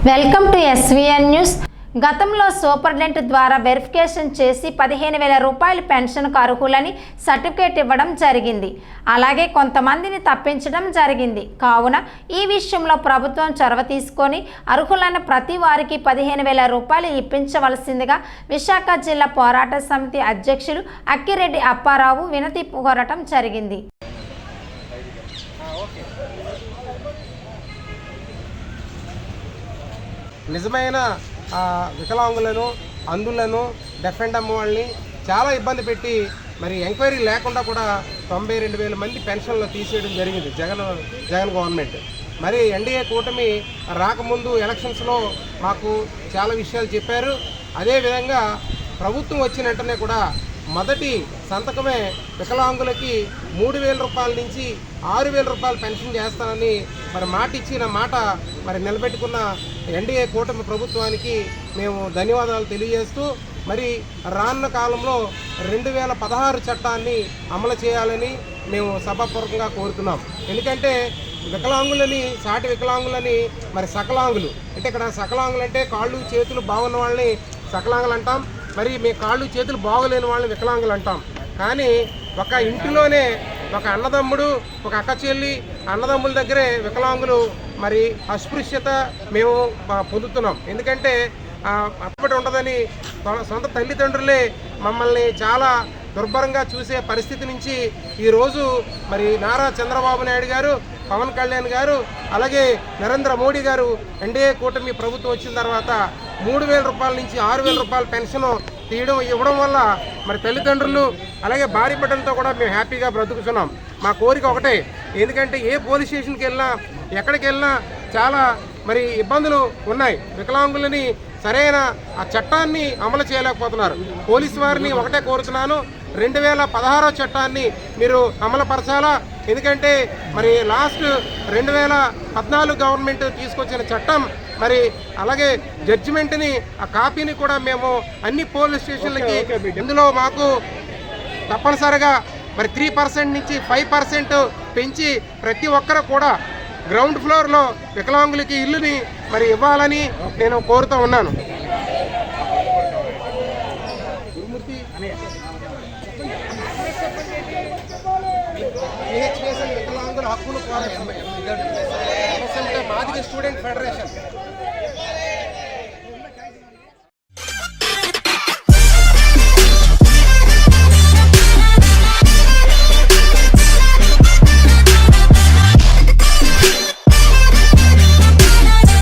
Welcome to SVN news. గతంలో superintendent ద్వారా verification చేసి 15,000 రూపాయల పెన్షన్కు అర్హులని సర్టిఫికేట్ ఇవ్వడం జరిగింది. అలాగే కొంతమందిని తప్పించడం జరిగింది. కావున ఈ విషయంలో ప్రభుత్వం చొరవ తీసుకొని అర్హులైన ప్రతి వారికి 15,000 రూపాయలు ఇప్పించవలసిందిగా విశాఖ జిల్లా పోరాట సమితి అధ్యక్షులు అక్కిరెడ్డి అప్పారావు వినతి కోరటం జరిగింది. నిజమైన వికలాంగులను అందులను డెఫెండ్ అమ్మ వాళ్ళని చాలా ఇబ్బంది పెట్టి మరి ఎంక్వైరీ లేకుండా కూడా 92,000 మంది పెన్షన్లు తీసేయడం జరిగింది జగన్ గవర్నమెంట్. మరి ఎన్డీఏ కూటమి రాకముందు ఎలక్షన్స్లో మాకు చాలా విషయాలు చెప్పారు. అదేవిధంగా ప్రభుత్వం వచ్చిన వెంటనే కూడా మొదటి సంతకమే వికలాంగులకి 3,000 రూపాయల నుంచి 6,000 రూపాయలు పెన్షన్ చేస్తానని మరి మాట ఇచ్చిన మాట మరి నిలబెట్టుకున్న ఎన్డీఏ కూటమి ప్రభుత్వానికి మేము ధన్యవాదాలు తెలియజేస్తూ మరి రానున్న కాలంలో 2016 చట్టాన్ని అమలు చేయాలని మేము సభాపూర్వకంగా కోరుతున్నాం. ఎందుకంటే వికలాంగులని సాటి వికలాంగులని మరి సకలాంగులు అంటే ఇక్కడ సకలాంగులు అంటే కాళ్ళు చేతులు బాగున్న వాళ్ళని సకలాంగులు అంటాం. మరి మీ కాళ్ళు చేతులు బాగోలేని వాళ్ళని వికలాంగులు అంటాం. కానీ ఒక ఇంటిలోనే ఒక అన్నదమ్ముడు ఒక అక్క చెల్లి అన్నదమ్ముల దగ్గరే వికలాంగులు మరి అస్పృశ్యత మేము పొందుతున్నాం. ఎందుకంటే అప్పటి ఉండదని సొంత తల్లిదండ్రులే మమ్మల్ని చాలా దుర్భరంగా చూసే పరిస్థితి నుంచి ఈరోజు మరి నారా చంద్రబాబు నాయుడు గారు, పవన్ కళ్యాణ్ గారు, అలాగే నరేంద్ర మోడీ గారు ఎన్డీఏ కూటమి ప్రభుత్వం వచ్చిన తర్వాత 3,000 రూపాయల నుంచి 6,000 రూపాయల పెన్షన్ ఇవ్వడం వల్ల మరి తల్లిదండ్రులు అలాగే భార్య బిడ్డలతో కూడా మేము హ్యాపీగా బ్రతుకుతున్నాం. మా కోరిక ఒకటే, ఎందుకంటే ఏ పోలీస్ స్టేషన్కి వెళ్ళినా ఎక్కడికి వెళ్ళినా చాలా మరి ఇబ్బందులు ఉన్నాయి. వికలాంగులని సరైన ఆ చట్టాన్ని అమలు చేయలేకపోతున్నారు. పోలీసు వారిని ఒకటే కోరుతున్నాను, 2016 చట్టాన్ని మీరు అమలుపరచాలా. ఎందుకంటే మరి లాస్ట్ 2014 గవర్నమెంట్ తీసుకొచ్చిన చట్టం మరి అలాగే జడ్జిమెంట్ని ఆ కాపీని కూడా మేము అన్ని పోలీస్ స్టేషన్లకి ఇందులో మాకు తప్పనిసరిగా మరి 3% నుంచి 5% పెంచి ప్రతి ఒక్కరు కూడా గ్రౌండ్ ఫ్లోర్లో వికలాంగులకి ఇల్లుని మరి ఇవ్వాలని నేను కోరుతూ ఉన్నాను. వికలాంగుల హక్కులు పోరాటం మాదిగ స్టూడెంట్ ఫెడరేషన్